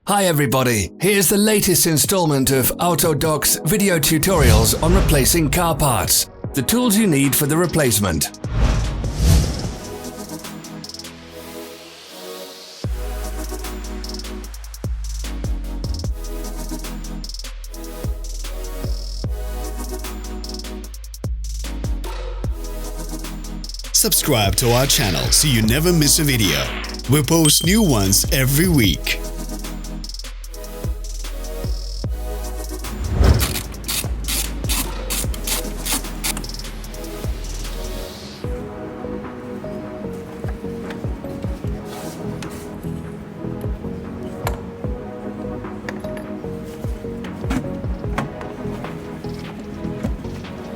Hi everybody, here's the latest installment of Autodoc's video tutorials on replacing car parts, the tools you need for the replacement. Subscribe to our channel so you never miss a video. We post new ones every week.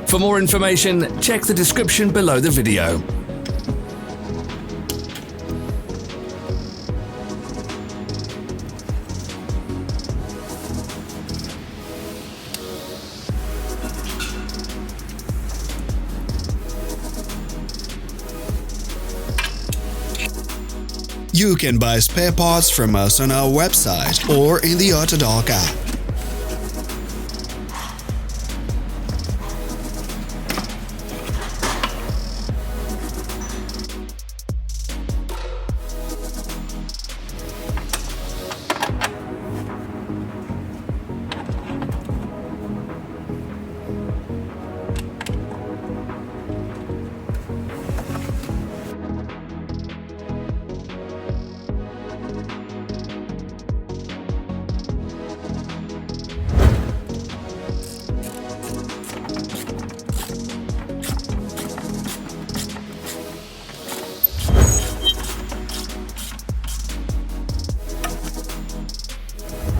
For more information, check the description below the video. You can buy spare parts from us on our website or in the Autodoc app.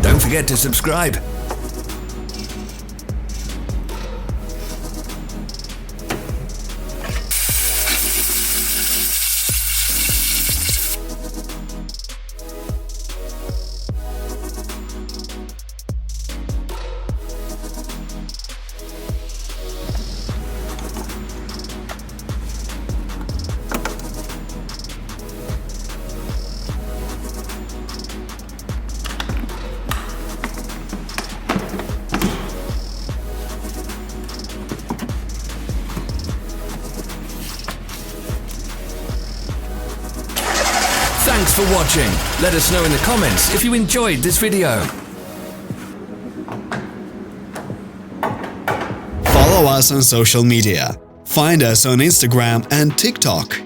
Don't forget to subscribe. Thanks for watching. Let us know in the comments if you enjoyed this video. Follow us on social media. Find us on Instagram and TikTok.